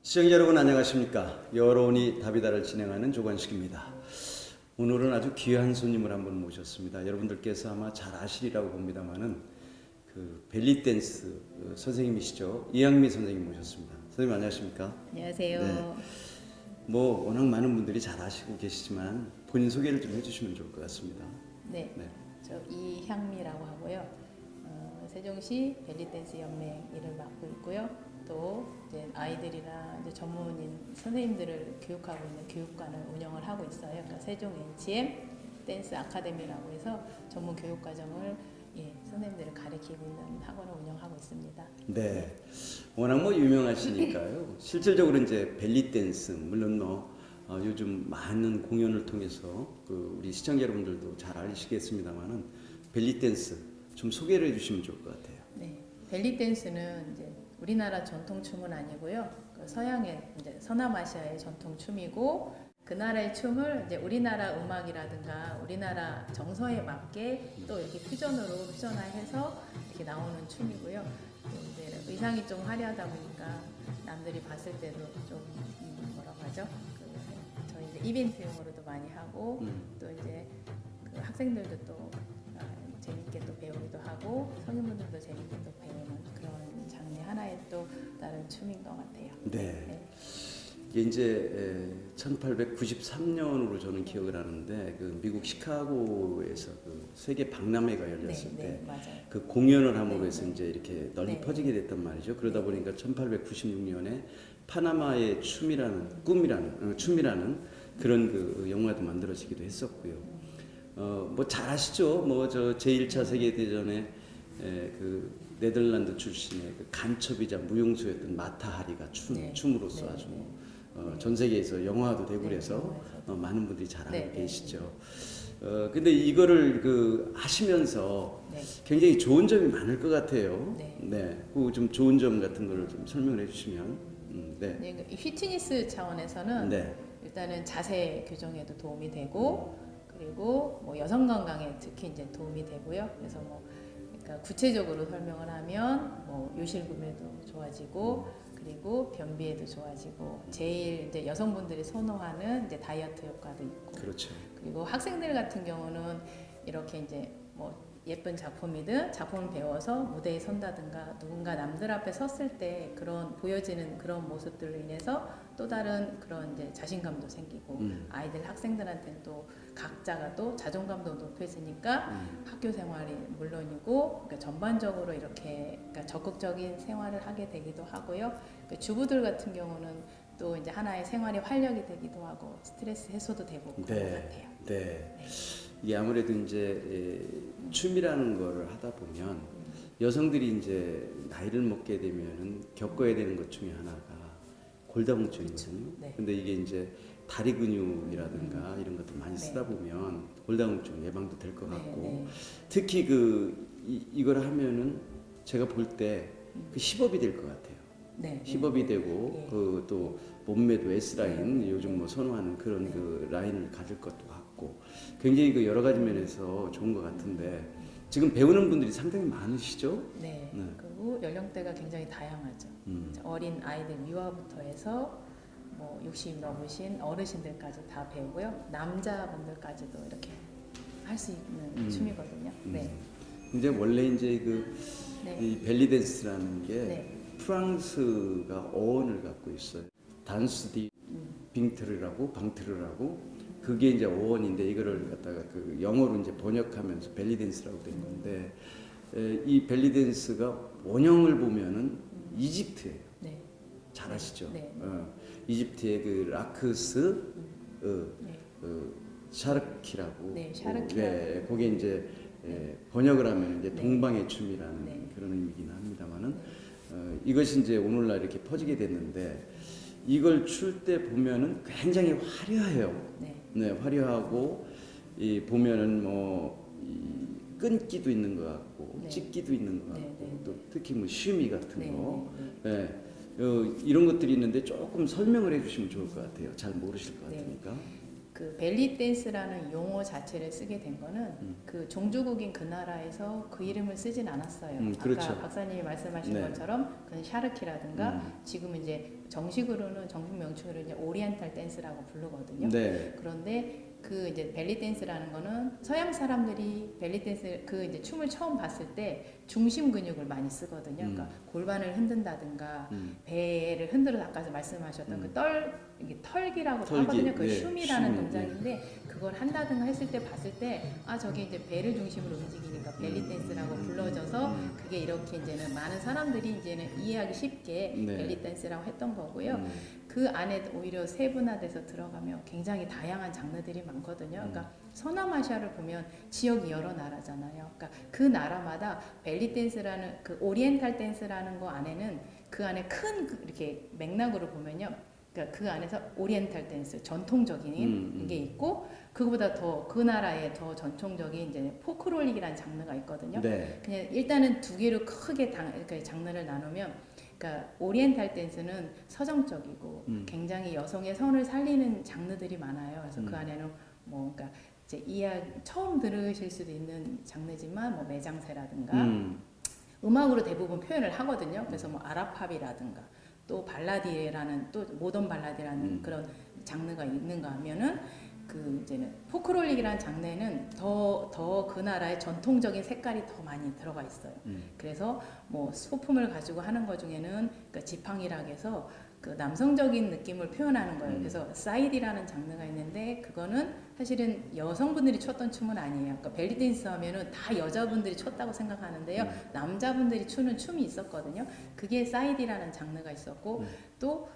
시청자 여러분 안녕하십니까. 여론이 답이다를 진행하는 조관식입니다. 오늘은 아주 귀한 손님을 한번 모셨습니다. 여러분들께서 아마 잘 아시리라고 봅니다만은 그 벨리댄스 선생님이시죠. 이양미 선생님 모셨습니다. 선생님 안녕하십니까. 안녕하세요. 네. 뭐 워낙 많은 분들이 잘 아시고 계시지만 본인 소개를 좀 해주시면 좋을 것 같습니다. 네, 네. 저 이향미라고 하고요. 세종시 벨리댄스 연맹 일을 맡고 있고요. 또 이제 아이들이나 이제 전문인 선생님들을 교육하고 있는 교육관을 운영을 하고 있어요. 그러니까 세종 HM 댄스 아카데미라고 해서 전문 교육 과정을 선생님들을 가르치고 있는 학원을 운영하고 있습니다. 네. 워낙 뭐 유명하시니까요. 실질적으로 이제 벨리 댄스 물론 뭐 요즘 많은 공연을 통해서 그 우리 시청자 여러분들도 잘 아시겠습니다만은 벨리 댄스 좀 소개를 해주시면 좋을 것 같아요. 네, 벨리 댄스는 이제 우리나라 전통 춤은 아니고요. 그 서양의 이제 서남아시아의 전통 춤이고 그 나라의 춤을 이제 우리나라 음악이라든가 우리나라 정서에 맞게 또 이렇게 퓨전화해서 이렇게 나오는 춤이고요. 또 이제 의상이 좀 화려하다 보니까 남들이 봤을 때도 좀 뭐라고 하죠? 저희 이제 이벤트용으로도 많이 하고 또 이제 그 학생들도 또 재밌게 또 배우기도 하고 성인분들도 재밌게 또 배우는 그런 장르 하나의 또 다른 춤인 것 같아요. 네. 이게 이제 1893년으로 저는 기억을 하는데 그 미국 시카고에서 그 세계 박람회가 열렸을 때 그 공연을 함으로 해서 이제 이렇게 널리 퍼지게 됐단 말이죠. 그러다 보니까 1896년에 파나마의 춤이라는 그런 그 영화도 만들어지기도 했었고요. 뭐 잘 아시죠? 뭐 저 제1차 세계대전에 그 네덜란드 출신의 그 간첩이자 무용수였던 마타하리가 춤으로써 아주 전 세계에서 영화도 되고 그래서 많은 분들이 잘 알고 계시죠. 근데 이거를 그 하시면서 굉장히 좋은 점이 많을 것 같아요. 네. 그 좀 좋은 점 같은 거를 좀 설명을 해주시면. 네. 이 피트니스 차원에서는 일단은 자세 교정에도 도움이 되고 그리고 뭐 여성 건강에 특히 이제 도움이 되고요. 그래서 뭐 그러니까 구체적으로 설명을 하면 뭐 요실금에도 좋아지고 그리고 변비에도 좋아지고 제일 이제 여성분들이 선호하는 이제 다이어트 효과도 있고 그렇죠. 그리고 학생들 같은 경우는 이렇게 이제 뭐 예쁜 작품이든 작품을 배워서 무대에 선다든가 누군가 남들 앞에 섰을 때 그런 보여지는 그런 모습들로 인해서 또 다른 그런 이제 자신감도 생기고 아이들 학생들한테는 또 각자가 또 자존감도 높여지니까 학교 생활이 물론이고 그러니까 전반적으로 이렇게 그러니까 적극적인 생활을 하게 되기도 하고요. 그 주부들 같은 경우는 또 이제 하나의 생활의 활력이 되기도 하고 스트레스 해소도 되고 그런 것 같아요. 네. 이게 아무래도 이제 춤이라는 걸 하다 보면 여성들이 이제 나이를 먹게 되면은 겪어야 되는 것 중에 하나가 골다공증이거든요. 근데 이게 이제 다리 근육이라든가 이런 것도 많이 쓰다 보면 골다공증 예방도 될 것 같고 특히 이걸 하면은 제가 볼 때 그 힙업이 될 것 같아요. 힙업이 되고 그 또 몸매도 S라인 요즘 뭐 선호하는 그런 그 라인을 가질 것도 같고 굉장히 그 여러 가지 면에서 좋은 것 같은데 지금 배우는 분들이 상당히 많으시죠? 네. 그리고 연령대가 굉장히 다양하죠. 어린 아이들 유아부터 해서 뭐 60 넘으신 어르신들까지 다 배우고요. 남자분들까지도 이렇게 할 수 있는 춤이거든요. 이제 원래 이제 이 벨리 댄스라는 게 프랑스가 어원을 갖고 있어요. 단스 디 빙트르라고 방트르라고 그게 이제 어원인데 이거를 갖다가 그 영어로 이제 번역하면서 벨리 댄스라고 된 건데 이 벨리 댄스가 원형을 보면은 이집트예요. 잘 아시죠? 이집트의 그 라크스 샤르키라고 그게 이제 번역을 하면 이제 동방의 춤이라는 그런 의미긴 합니다만은 이것이 이제 오늘날 이렇게 퍼지게 됐는데 이걸 출 때 보면은 굉장히 화려해요. 화려하고 이 보면은 끊기도 있는 것 같고 찢기도 있는 것 같고 또 특히 뭐 쉬미 같은 거 이런 것들이 있는데 조금 설명을 해주시면 좋을 것 같아요. 잘 모르실 것 같으니까. 그 벨리 댄스라는 용어 자체를 쓰게 된 거는 그 종주국인 그 나라에서 그 이름을 쓰진 않았어요. 그렇죠. 아까 박사님이 말씀하신 네. 것처럼 그 샤르키라든가 지금 이제 정식으로는 정식 명칭으로 이제 오리엔탈 댄스라고 부르거든요. 네. 그런데 그 이제 벨리 댄스라는 거는 서양 사람들이 벨리 댄스 그 이제 춤을 처음 봤을 때 중심 근육을 많이 쓰거든요. 그러니까 골반을 흔든다든가 배를 흔들어 아까 말씀하셨던 이게 털기라고 털기, 하거든요. 그 네, 춤이라는 춤, 동작인데 그걸 한다든가 했을 때 봤을 때 아 저게 이제 배를 중심으로 움직이니까 벨리 댄스라고 불러져서 그게 이렇게 이제는 많은 사람들이 이제는 이해하기 쉽게 네. 벨리 댄스라고 했던 거고요. 그 안에 오히려 세분화돼서 들어가면 굉장히 다양한 장르들이 많거든요. 그러니까 서남아시아를 보면 지역이 여러 나라잖아요. 그러니까 그 나라마다 벨리 댄스라는 그 오리엔탈 댄스라는 거 안에는 그 안에 큰 이렇게 맥락으로 보면요. 그러니까 그 안에서 오리엔탈 댄스 전통적인 게 있고 그거보다 더 그 나라의 더 전통적인 이제 포크롤릭이라는 장르가 있거든요. 네. 그냥 일단은 두 개로 크게 그러니까 장르를 나누면 그러니까 오리엔탈 댄스는 서정적이고 굉장히 여성의 선을 살리는 장르들이 많아요. 그래서 그 안에는 뭐 그러니까 이제 처음 들으실 수도 있는 장르지만 뭐 매장세라든가 음악으로 대부분 표현을 하거든요. 그래서 뭐 아랍팝이라든가 또 발라디라는 또 모던 발라디라는 그런 장르가 있는가 하면은 그 이제는 포크롤릭이라는 장르에는 더 그 나라의 전통적인 색깔이 더 많이 들어가 있어요. 그래서 뭐 소품을 가지고 하는 것 중에는 그러니까 지팡이라고 해서 그 남성적인 느낌을 표현하는 거예요. 그래서 사이디라는 장르가 있는데 그거는 사실은 여성분들이 췄던 춤은 아니에요. 그러니까 벨리 댄스 하면은 다 여자분들이 췄다고 생각하는데요. 남자분들이 추는 춤이 있었거든요. 그게 사이디라는 장르가 있었고 또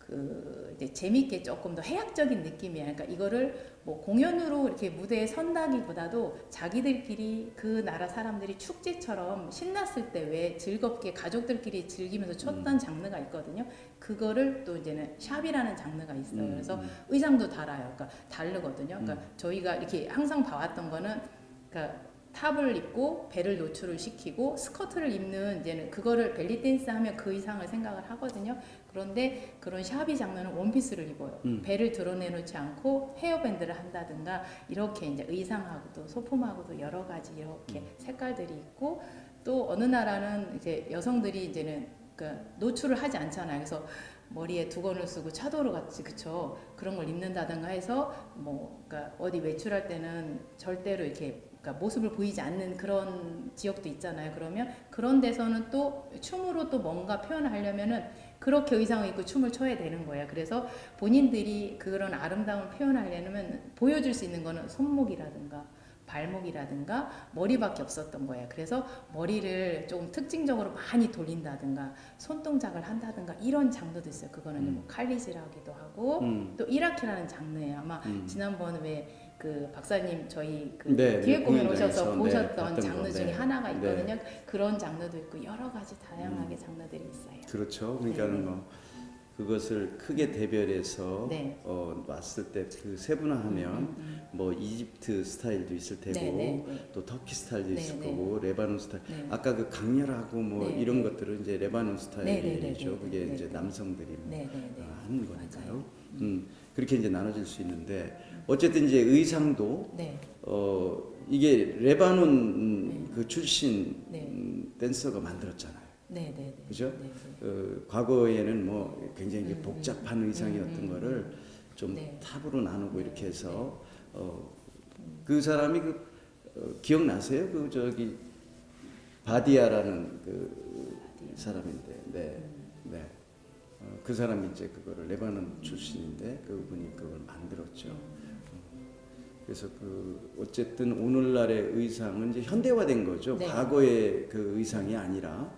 그 이제 재밌게 조금 더 해학적인 느낌이에요. 그러니까 이거를 뭐 공연으로 이렇게 무대에 선다기보다도 자기들끼리 그 나라 사람들이 축제처럼 신났을 때 왜 즐겁게 가족들끼리 즐기면서 췄던 장르가 있거든요. 그거를 또 이제는 샵이라는 장르가 있어요. 그래서 의상도 달아요. 그러니까 다르거든요. 그러니까 저희가 이렇게 항상 봐왔던 거는 그러니까 탑을 입고 배를 노출을 시키고 스커트를 입는 이제는 그거를 벨리 댄스 하면 그 이상을 생각을 하거든요. 그런데 그런 샤비 장르는 원피스를 입어요. 배를 드러내놓지 않고 헤어밴드를 한다든가 이렇게 이제 의상하고도 소품하고도 여러 가지 이렇게 색깔들이 있고 또 어느 나라는 이제 여성들이 이제는 그러니까 노출을 하지 않잖아요. 그래서 머리에 두건을 쓰고 차도로 같이 그쵸 그런 걸 입는다든가 해서 뭐 그러니까 어디 외출할 때는 절대로 이렇게 그러니까 모습을 보이지 않는 그런 지역도 있잖아요. 그러면 그런 데서는 또 춤으로 또 뭔가 표현을 하려면은 그렇게 의상을 입고 춤을 춰야 되는 거예요. 그래서 본인들이 그런 아름다움을 표현하려면 보여줄 수 있는 거는 손목이라든가 발목이라든가 머리밖에 없었던 거예요. 그래서 머리를 조금 특징적으로 많이 돌린다든가 손동작을 한다든가 이런 장르도 있어요. 그거는 뭐 칼리지라기도 하고 또 이라키라는 장르예요. 아마 지난번 왜 그 박사님 저희 그 네, 기획 공연 공연장에서, 오셔서 보셨던 봤던 장르 거, 중에 네. 하나가 있거든요. 그런 장르도 있고 여러 가지 다양하게 장르들이 있어요. 그렇죠. 그러니까는 뭐 그것을 크게 대별해서 왔을 때 그 세분화하면 뭐 이집트 스타일도 있을 테고 또 터키 스타일도 있을 거고 레바논 스타일 아까 그 강렬하고 뭐 이런 것들은 이제 레바논 스타일이죠. 그게 이제 남성들이 하는 거니까요. 그렇게 이제 나눠질 수 있는데 어쨌든 이제 의상도 이게 레바논 그 출신 댄서가 만들었잖아요. 그죠? 과거에는 뭐 굉장히 복잡한 의상이었던 거를 좀 탑으로 나누고 이렇게 해서 그 사람이 기억나세요? 그 저기 바디아라는 그 사람인데, 그 사람이 이제 그거를 레바논 출신인데 그분이 그걸 만들었죠. 그래서 그 어쨌든 오늘날의 의상은 이제 현대화된 거죠. 과거의 그 의상이 아니라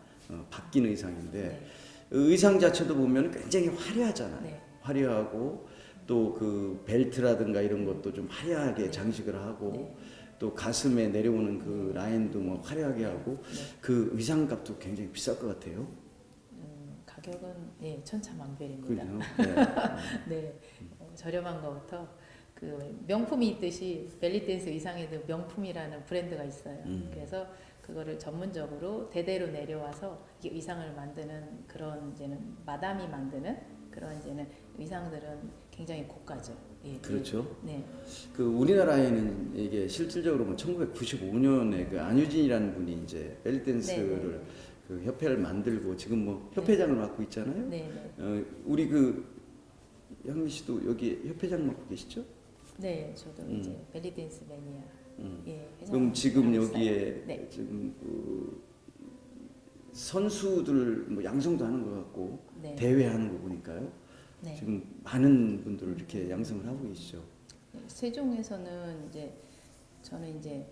바뀐 의상인데 의상 자체도 보면 굉장히 화려하잖아요. 화려하고 또 그 벨트라든가 이런 것도 좀 화려하게 장식을 하고 또 가슴에 내려오는 그 라인도 뭐 화려하게 하고 그 의상값도 굉장히 비쌀 것 같아요. 가격은 천차만별입니다. 네. 저렴한 것부터 그 명품이 있듯이 벨리댄스 의상에도 명품이라는 브랜드가 있어요. 그래서 그거를 전문적으로 대대로 내려와서 이 의상을 만드는 그런 이제는 마담이 만드는 그런 이제는 의상들은 굉장히 고가죠. 예, 그렇죠. 네. 그 우리나라에는 이게 실질적으로 뭐 1995년에 그 안유진이라는 분이 이제 벨리댄스를 그 협회를 만들고 지금 뭐 협회장을 맡고 있잖아요. 네, 네. 우리 그 현미 씨도 여기 협회장 맡고 계시죠? 네, 저도 이제 벨리댄스 매니아. 예, 그럼 지금 하고 여기에 있어요. 네. 지금 그 선수들 뭐 양성도 하는 것 같고 네. 대회하는 거 보니까요. 네. 지금 많은 분들을 이렇게 양성을 하고 계시죠. 네, 세종에서는 이제 저는 이제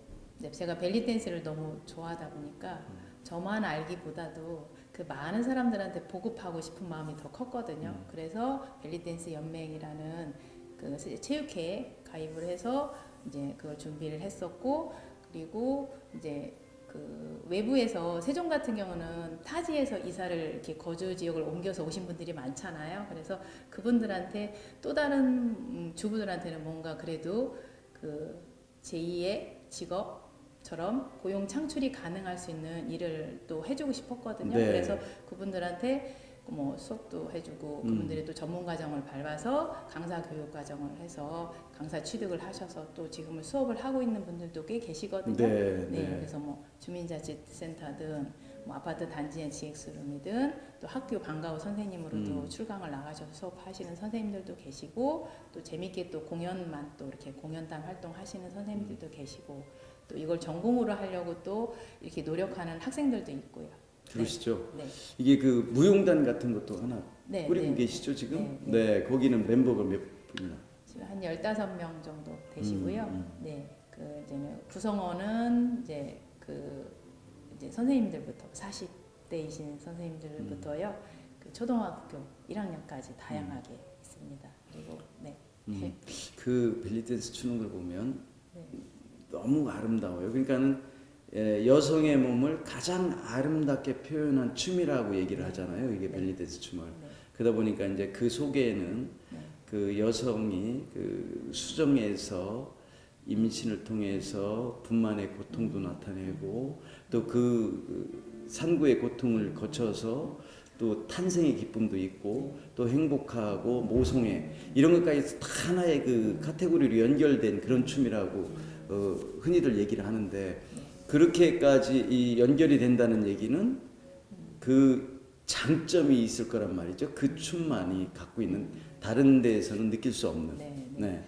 제가 벨리 댄스를 너무 좋아하다 보니까 저만 알기보다도 그 많은 사람들한테 보급하고 싶은 마음이 더 컸거든요. 그래서 벨리 댄스 연맹이라는 그 체육회에 가입을 해서 이제 그걸 준비를 했었고, 그리고 이제 그 외부에서 세종 같은 경우는 타지에서 이사를 이렇게 거주 지역을 옮겨서 오신 분들이 많잖아요. 그래서 그분들한테 또 다른 주부들한테는 뭔가 그래도 그 제2의 직업처럼 고용 창출이 가능할 수 있는 일을 또 해주고 싶었거든요. 네. 그래서 그분들한테 뭐 수업도 해주고 그분들이 또 전문 과정을 밟아서 강사 교육 과정을 해서 강사 취득을 하셔서 또 지금은 수업을 하고 있는 분들도 꽤 계시거든요. 네, 네, 네. 그래서 뭐 주민자치센터든 뭐 아파트 단지의 GX룸이든 또 학교 방과후 선생님으로도 출강을 나가셔서 수업하시는 선생님들도 계시고 또 재밌게 또 공연만 또 이렇게 공연단 활동하시는 선생님들도 계시고 또 이걸 전공으로 하려고 또 이렇게 노력하는 학생들도 있고요. 그러시죠? 네. 이게 그 무용단 같은 것도 하나 네, 꾸리고 네. 계시죠 지금? 네, 네, 거기는 멤버가 몇 분이나? 지금 한 15명 정도 되시고요. 네. 그 이제는 구성원은 이제 그 이제 선생님들부터 40대이신 선생님들부터요. 그 초등학교 1학년까지 다양하게 있습니다. 그리고 네. 그 벨리댄스 추는 걸 보면 네. 너무 아름다워요. 그러니까는 여성의 몸을 가장 아름답게 표현한 춤이라고 얘기를 하잖아요. 이게 벨리댄스 춤을. 네. 그러다 보니까 이제 그 속에는 네. 그 여성이 그 수정에서 임신을 통해서 분만의 고통도 나타내고 또 그 산구의 고통을 거쳐서 또 탄생의 기쁨도 있고 또 행복하고 모성애 이런 것까지 다 하나의 그 카테고리로 연결된 그런 춤이라고 흔히들 얘기를 하는데 그렇게까지 이 연결이 된다는 얘기는 그 장점이 있을 거란 말이죠. 그 춤만이 갖고 있는 다른 데에서는 느낄 수 없는. 네, 네. 네.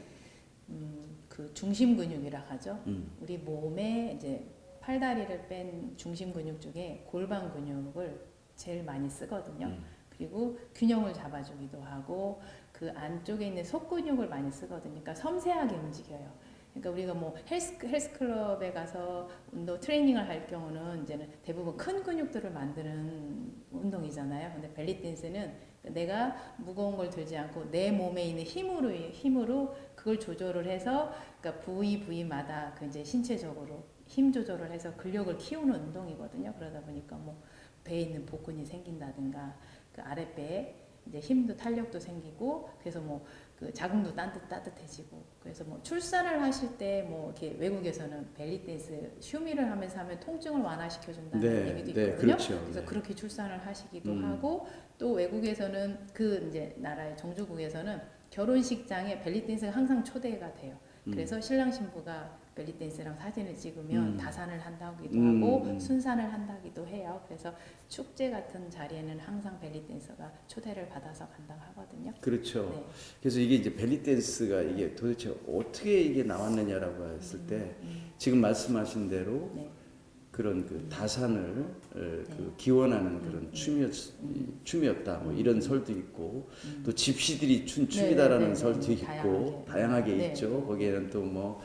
그 중심 근육이라 하죠. 우리 몸에 이제 팔다리를 뺀 중심 근육 중에 골반 근육을 제일 많이 쓰거든요. 그리고 균형을 잡아주기도 하고 그 안쪽에 있는 속 근육을 많이 쓰거든요. 그러니까 섬세하게 움직여요. 그러니까 우리가 뭐 헬스클럽에 가서 운동 트레이닝을 할 경우는 이제는 대부분 큰 근육들을 만드는 운동이잖아요. 근데 벨리 댄스는 내가 무거운 걸 들지 않고 내 몸에 있는 힘으로 그걸 조절을 해서 그러니까 부위마다 그 이제 신체적으로 힘 조절을 해서 근력을 키우는 운동이거든요. 그러다 보니까 뭐 배에 있는 복근이 생긴다든가 그 아랫배에 이제 힘도 탄력도 생기고 그래서 뭐 그 자궁도 따뜻해지고 그래서 뭐 출산을 하실 때 뭐 이렇게 외국에서는 벨리 댄스 슈미를 하면서 하면 통증을 완화시켜 준다는 네, 얘기도 네, 있거든요. 그렇죠. 그래서 네. 그렇게 출산을 하시기도 하고 또 외국에서는 그 이제 나라의 종주국에서는 결혼식장에 벨리 댄스가 항상 초대가 돼요. 그래서 신랑 신부가 벨리 댄스랑 사진을 찍으면 다산을 한다기도 하고 순산을 한다기도 해요. 그래서 축제 같은 자리에는 항상 벨리 댄서가 초대를 받아서 간다고 하거든요. 그렇죠. 네. 그래서 이게 이제 벨리 댄스가 이게 도대체 어떻게 이게 나왔느냐라고 했을 때 지금 말씀하신 대로 네. 그런 그 다산을 그 기원하는 그런 춤이었다 뭐 이런 설도 있고 또 집시들이 춘 춤이다라는 네, 설도 있고 다양하게 네. 있죠. 거기에는 또 뭐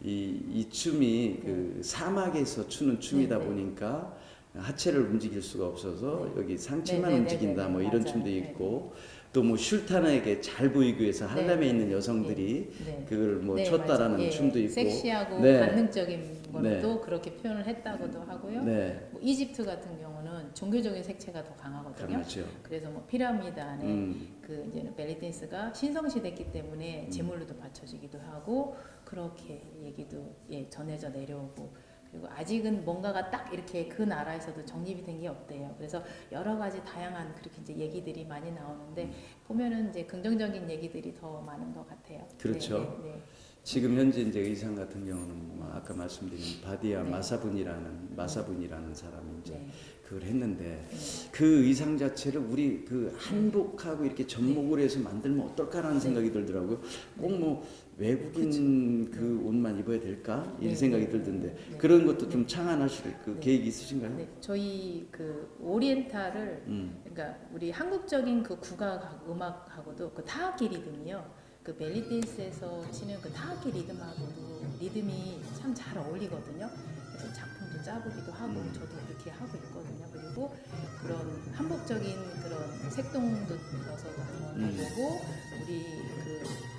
이 춤이 그 사막에서 추는 춤이다 네, 네. 보니까 하체를 움직일 수가 없어서 여기 상체만 네, 네, 움직인다 네, 네, 뭐 이런 맞아요. 춤도 네, 있고 또 뭐 슐탄에게 잘 보이기 위해서 네, 한람에 네, 있는 여성들이 네. 그걸 뭐 네, 췄다라는 맞아요. 예, 춤도 있고 섹시하고 네. 관능적인 것도 네. 그렇게 표현을 했다고도 하고요. 네. 뭐 이집트 같은 경우는 종교적인 색채가 더 강하거든요. 강하죠. 그래서 뭐 피라미드 안에 그 이제는 벨리 댄스가 신성시됐기 때문에 제물로도 바쳐지기도 하고 그렇게 얘기도 예 전해져 내려오고 그리고 아직은 뭔가가 딱 이렇게 그 나라에서도 정립이 된 게 없대요. 그래서 여러 가지 다양한 그렇게 이제 얘기들이 많이 나오는데 보면은 이제 긍정적인 얘기들이 더 많은 것 같아요. 그렇죠. 네, 네, 지금 현재 이제 의상 같은 경우는 뭐 아까 말씀드린 바디아 네. 마사분이라는 사람이 이제 네. 그걸 했는데 네. 그 의상 자체를 우리 그 한복하고 이렇게 접목을 해서 만들면 어떨까라는 네. 생각이 들더라고요. 꼭 뭐 외국인 그 옷만 입어야 될까 이 네. 생각이 네. 들던데 네. 그런 것도 네. 좀 창안하실 그 네. 계획이 있으신가요? 네, 저희 그 오리엔탈을 그러니까 우리 한국적인 그 국악 음악하고도 그 타악기 리듬이요. 그 벨리 댄스에서 치는 그 타악기 리듬하고도 리듬이 참 잘 어울리거든요. 그래서 작품도 짜보기도 하고 저도 그렇게 하고 있거든요. 그리고 그런 한복적인 그런 색동도 넣어서도 한번 해보고 우리 그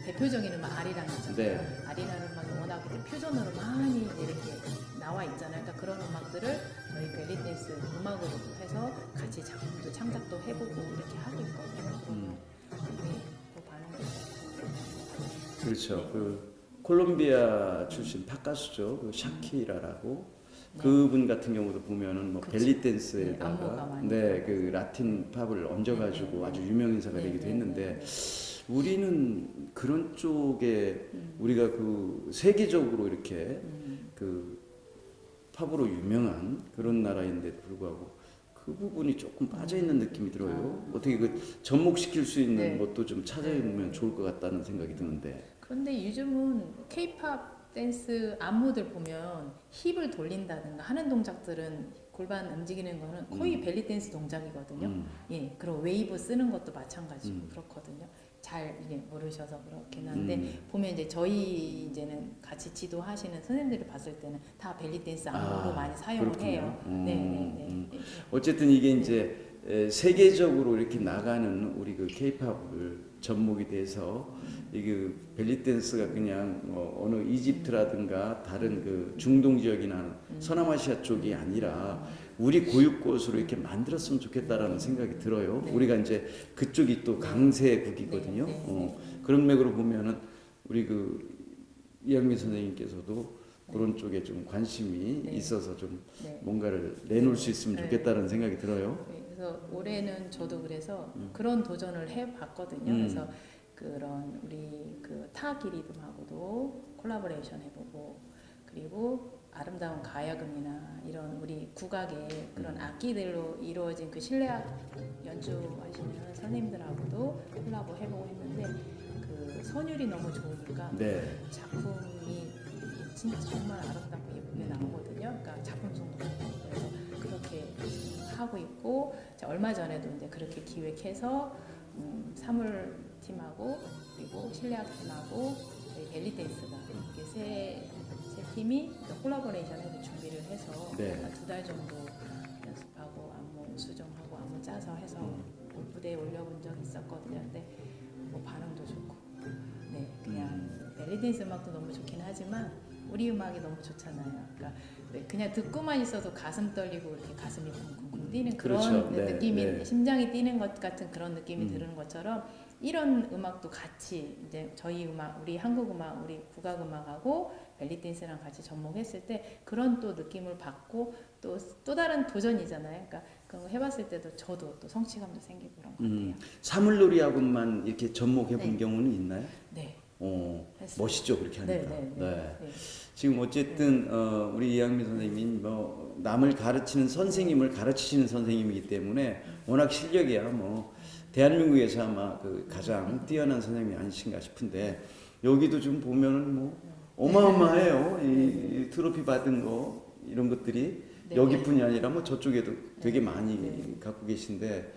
대표적인 음악 아리랑 있잖아요. 네. 아리랑 음악이 워낙 이렇게 퓨전으로 많이 이렇게 나와 있잖아요. 그러니까 그런 음악들을 저희 벨리 댄스 음악으로 해서 같이 작품도 창작도 해보고 이렇게 하고 있거든요. 그러면 네, 또 반응도 좋고. 그렇죠. 네. 그 콜롬비아 출신 팝 가수죠. 그 샤키라라고 네. 그분 같은 경우도 보면은 뭐 그쵸. 벨리 네, 댄스에다가 안무가 많이 그 라틴 팝을 얹어가지고 네, 네, 아주 유명 인사가 네, 되기도 네, 했는데 네, 우리는 그런 쪽에 우리가 그 세계적으로 이렇게 그 팝으로 유명한 그런 나라인데도 불구하고 그 부분이 조금 빠져 있는 느낌이 들어요. 어떻게 그 접목시킬 수 있는 네. 것도 좀 찾아보면 좋을 것 같다는 생각이 드는데. 그런데 요즘은 K-팝 댄스 안무들 보면 힙을 돌린다든가 하는 동작들은 골반 움직이는 거는 거의 벨리 댄스 동작이거든요. 예, 그리고 웨이브 쓰는 것도 마찬가지고 그렇거든요. 잘 이게 모르셔서 그렇긴 한데 보면 이제 저희 이제는 같이 지도하시는 선생님들이 봤을 때는 다 벨리 댄스 안무로 많이 사용을 그렇군요. 해요. 네, 네, 네. 어쨌든 이게 이제 세계적으로 이렇게 나가는 우리 그 케이팝을 접목이 돼서 이게 벨리 댄스가 그냥 어느 이집트라든가 다른 그 중동 지역이나 서남아시아 쪽이 아니라 우리 고유꽃으로 이렇게 만들었으면 좋겠다라는 생각이 들어요. 네. 우리가 이제 그쪽이 또 강세국이거든요. 네, 네, 네. 그런 맥으로 보면은 우리 그 이영미 선생님께서도 그런 쪽에 좀 관심이 네. 있어서 좀 네. 뭔가를 내놓을 수 있으면 네. 좋겠다는 생각이 들어요. 네, 그래서 올해는 저도 그래서 그런 도전을 해봤거든요. 그래서 그런 우리 그 타악기 리듬하고도 콜라보레이션 해보고 그리고 아름다운 가야금이나 이런 우리 국악의 그런 악기들로 이루어진 그 실내악 연주하시는 선생님들하고도 콜라보 해보고 했는데 그 선율이 너무 좋으니까 네. 작품이 진짜 정말 아름답고 예쁘게 나오거든요. 그러니까 작품성도 좋고 그래서 그렇게 하고 있고 얼마 전에도 이제 그렇게 기획해서 사물 팀하고 그리고 실내악 팀하고 저희 벨리 댄스가 이렇게 세 팀이 콜라보레이션해서 준비를 해서 네. 2달 정도 연습하고 안무 수정하고 안무 짜서 해서 무대에 올려본 적이 있었거든요. 근데 뭐 반응도 좋고 네 그냥 벨리 댄스 음악도 너무 좋긴 하지만 우리 음악이 너무 좋잖아요. 그러니까 그냥 듣고만 있어도 가슴 떨리고 이렇게 가슴이 쿵쿵쿵 뛰는 그런 그렇죠. 네, 느낌이 네. 심장이 뛰는 것 같은 그런 느낌이 드는 것처럼 이런 음악도 같이 이제 저희 음악, 우리 한국 음악, 우리 국악 음악하고 벨리 댄스랑 같이 접목했을 때 그런 또 느낌을 받고 또 다른 도전이잖아요. 그러니까 그런 거 해봤을 때도 저도 또 성취감도 생기고 그런 것 같아요. 사물놀이하고만 이렇게 접목해 본 네. 경우는 있나요? 네. 했어요. 멋있죠 그렇게 하니까. 네. 지금 어쨌든 우리 이양미 선생님이 뭐 남을 가르치는 선생님을 가르치시는 선생님이기 때문에 워낙 실력이야 뭐 대한민국에서 아마 그 가장 뛰어난 선생님이 아니신가 싶은데 여기도 좀 보면은 뭐 어마어마해요. 이 트로피 받은 거 이런 것들이 네. 여기뿐이 아니라 뭐 저쪽에도 되게 많이 갖고 계신데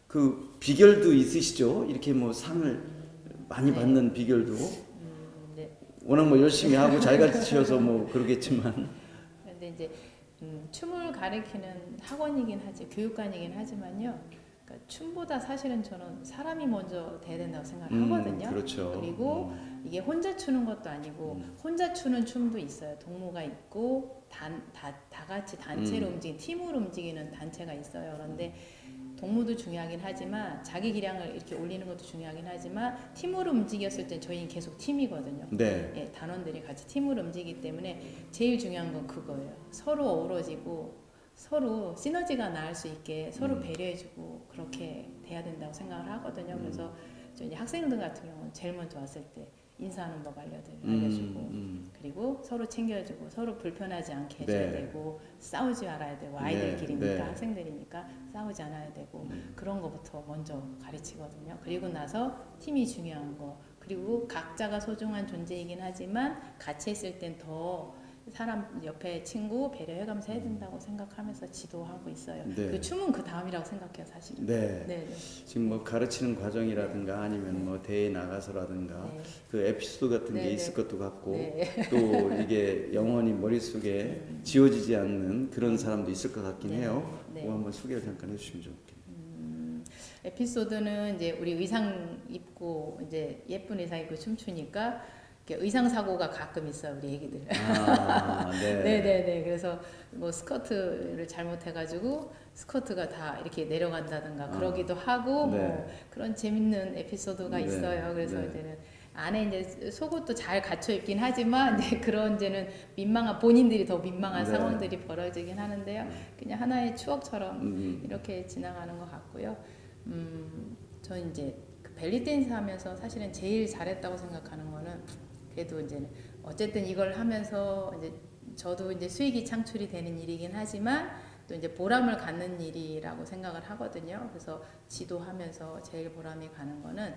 그 비결도 있으시죠? 이렇게 뭐 상을 많이 받는 비결도 네. 워낙 뭐 열심히 하고 잘 가르치셔서 뭐 그러겠지만 그런데 이제 춤을 가르치는 학원이긴 하지 교육관이긴 하지만요. 그러니까 춤보다 사실은 저는 사람이 먼저 돼야 된다고 생각을 하거든요. 그렇죠. 그리고 이게 혼자 추는 것도 아니고 혼자 추는 춤도 있어요. 동무가 있고 다 같이 단체로 움직이는 팀으로 움직이는 단체가 있어요. 그런데 복무도 중요하긴 하지만 자기 기량을 이렇게 올리는 것도 중요하긴 하지만 팀으로 움직였을 때 저희는 계속 팀이거든요. 네. 예, 단원들이 같이 팀으로 움직이기 때문에 제일 중요한 건 그거예요. 서로 어우러지고 서로 시너지가 나을 수 있게 서로 배려해주고 그렇게 돼야 된다고 생각을 하거든요. 그래서 저 이제 학생들 같은 경우는 제일 먼저 왔을 때 인사하는 법 알려주고 그리고 서로 챙겨주고 서로 불편하지 않게 해줘야 네. 되고 싸우지 말아야 되고 아이들끼리니까 네. 학생들이니까 싸우지 않아야 되고 그런 거부터 먼저 가르치거든요. 그리고 나서 팀이 중요한 거 그리고 각자가 소중한 존재이긴 하지만 같이 있을 땐 더 사람 옆에 친구 배려해가면서 해야 된다고 생각하면서 지도하고 있어요. 네. 그 춤은 그 다음이라고 생각해요, 사실은. 네. 네, 네. 지금 뭐 가르치는 과정이라든가 아니면 뭐 대회에 나가서라든가 네. 그 에피소드 같은 게 네, 있을 네. 것도 같고 네. 또 이게 영원히 머릿속에 지워지지 않는 그런 사람도 있을 것 같긴 네, 해요. 네. 그거 한번 소개를 잠깐 해주시면 좋겠네요. 에피소드는 이제 우리 의상 입고 이제 예쁜 의상 입고 춤추니까 이렇게 의상 사고가 가끔 있어요, 우리 애기들. 아, 네. 네네네. 그래서 뭐 스커트를 잘못해가지고 스커트가 다 이렇게 내려간다든가 그러기도 하고 네. 뭐 그런 재밌는 에피소드가 네. 있어요. 그래서 네. 이제는 안에 이제 속옷도 잘 갖춰 입긴 하지만 이제 그런 이제는 민망한 본인들이 더 민망한 네. 상황들이 벌어지긴 하는데요. 그냥 하나의 추억처럼 이렇게 지나가는 것 같고요. 저는 이제 그 벨리 댄스 하면서 사실은 제일 잘했다고 생각하는 거는 그래도 이제 어쨌든 이걸 하면서 이제 저도 이제 수익이 창출이 되는 일이긴 하지만 또 이제 보람을 갖는 일이라고 생각을 하거든요. 그래서 지도하면서 제일 보람이 가는 거는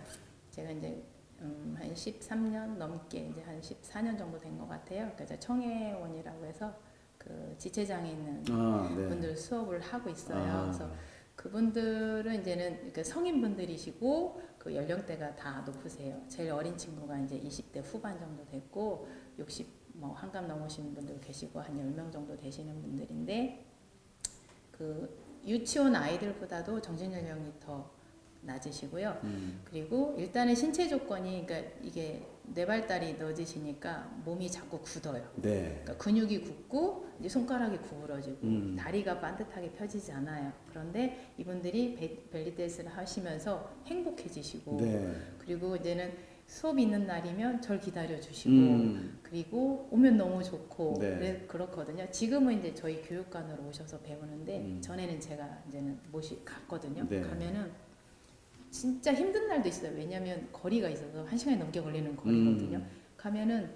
제가 이제 한 13년 넘게 이제 한 14년 정도 된 것 같아요. 그러니까 이제 청해원이라고 해서 그 지체장애 있는 네. 분들 수업을 하고 있어요. 아. 그래서 그분들은 이제는 그 성인분들이시고 그 연령대가 다 높으세요. 제일 어린 친구가 이제 20대 후반 정도 됐고 60 뭐 한갑 넘으신 분들 계시고 한 10명 정도 되시는 분들인데 그 유치원 아이들보다도 정신 연령이 더 낮으시고요. 그리고 일단은 신체 조건이 그러니까 이게 뇌발달이 늦으시니까 몸이 자꾸 굳어요. 네. 그러니까 근육이 굳고 이제 손가락이 구부러지고 다리가 반듯하게 펴지지 않아요. 그런데 이분들이 벨리 댄스를 하시면서 행복해지시고 네. 그리고 이제는 수업 있는 날이면 절 기다려 주시고 그리고 오면 너무 좋고 네. 그렇거든요. 지금은 이제 저희 교육관으로 오셔서 배우는데 전에는 제가 이제는 갔거든요. 네. 가면은 진짜 힘든 날도 있어요. 왜냐하면 거리가 있어서 1시간이 넘게 걸리는 거리거든요. 가면은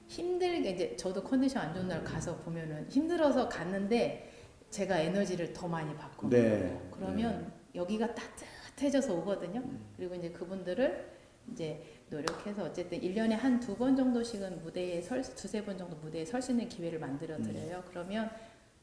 힘들게 이제 저도 컨디션 안 좋은 날 가서 보면은 힘들어서 갔는데 제가 에너지를 더 많이 받거든요. 네. 그러면 여기가 따뜻해져서 오거든요. 그리고 이제 그분들을 이제 노력해서 어쨌든 1년에 한 2번 정도씩은 무대에 두세 번 정도 무대에 설 수 있는 기회를 만들어 드려요. 그러면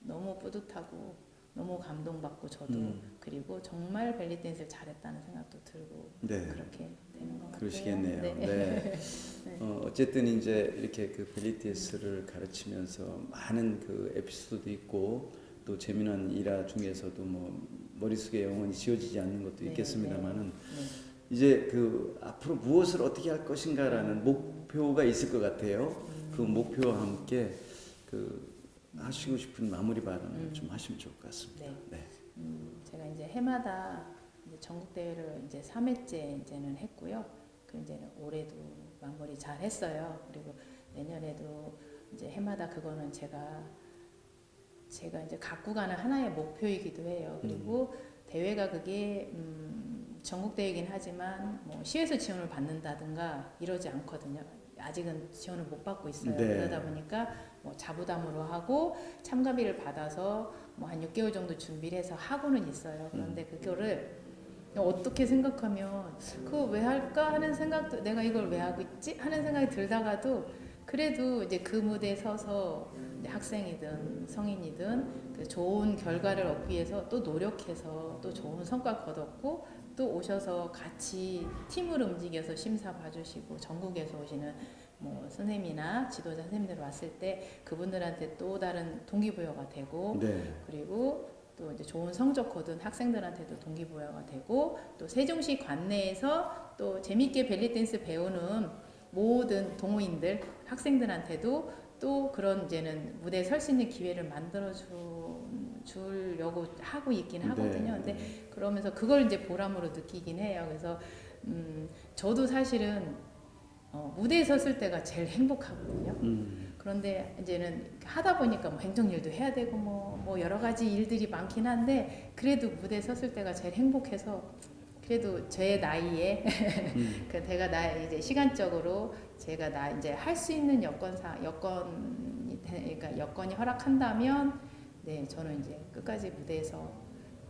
너무 뿌듯하고 너무 감동받고 저도 그리고 정말 벨리 댄스를 잘했다는 생각도 들고 네. 그렇게 되는 것 같아요. 그러시겠네요. 네. 네. 어쨌든 이제 이렇게 그 벨리 댄스를 가르치면서 많은 그 에피소드도 있고 또 재미난 일화 중에서도 뭐 머릿속에 영원히 지워지지 않는 것도 네, 있겠습니다만은 네. 이제 그 앞으로 무엇을 어떻게 할 것인가라는 목표가 있을 것 같아요. 그 목표와 함께 그 하시고 싶은 마무리 발언을 좀 하시면 좋을 것 같습니다. 네. 제가 이제 해마다 이제 전국 대회를 이제 3회째 이제는 했고요. 그 이제는 올해도 마무리 잘 했어요. 그리고 내년에도 이제 해마다 그거는 제가 이제 갖고 가는 하나의 목표이기도 해요. 그리고 대회가 그게 전국 대회이긴 하지만 뭐 시에서 지원을 받는다든가 이러지 않거든요. 아직은 지원을 못 받고 있어요. 네. 그러다 보니까 뭐 자부담으로 하고 참가비를 받아서 뭐 한 6개월 정도 준비를 해서 하고는 있어요. 그런데 그거를 어떻게 생각하면 그거 왜 할까 하는 생각도 내가 이걸 왜 하고 있지 하는 생각이 들다가도 그래도 이제 그 무대에 서서 이제 학생이든 성인이든 그 좋은 결과를 얻기 위해서 또 노력해서 또 좋은 성과 거뒀고 또 오셔서 같이 팀으로 움직여서 심사 봐주시고 전국에서 오시는 뭐 선생님이나 지도자 선생님들 왔을 때 그분들한테 또 다른 동기부여가 되고 네. 그리고 또 이제 좋은 성적 거둔 학생들한테도 동기부여가 되고 또 세종시 관내에서 또 재밌게 벨리 댄스 배우는 모든 동호인들 학생들한테도 또 그런 이제는 무대에 설 수 있는 기회를 만들어준 주려고 하고 있긴 하거든요. 네. 근데 그러면서 그걸 이제 보람으로 느끼긴 해요. 그래서 저도 사실은 무대에 섰을 때가 제일 행복하거든요. 그런데 이제는 하다 보니까 뭐 행정일도 해야 되고 뭐 여러 가지 일들이 많긴 한데 그래도 무대에 섰을 때가 제일 행복해서 그래도 제 나이에 그 제가 이제 시간적으로 제가 이제 할 수 있는 그러니까 여건이 허락한다면 네 저는 이제 끝까지 무대에서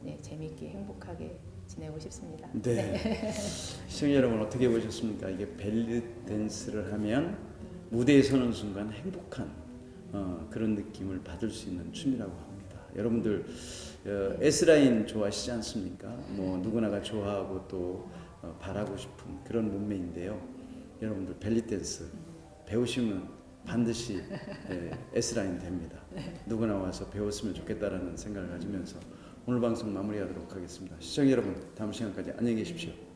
네, 재미있게 행복하게 지내고 싶습니다. 네. 시청자 여러분 어떻게 보셨습니까? 이게 벨리 댄스를 하면 무대에 서는 순간 행복한 그런 느낌을 받을 수 있는 춤이라고 합니다. 여러분들 S라인 좋아하시지 않습니까? 뭐 누구나가 좋아하고 또 바라고 싶은 그런 몸매인데요. 여러분들 벨리 댄스 배우시면 반드시 S라인 됩니다. 누구나 와서 배웠으면 좋겠다라는 생각을 가지면서 오늘 방송 마무리하도록 하겠습니다. 시청자 여러분 다음 시간까지 안녕히 계십시오.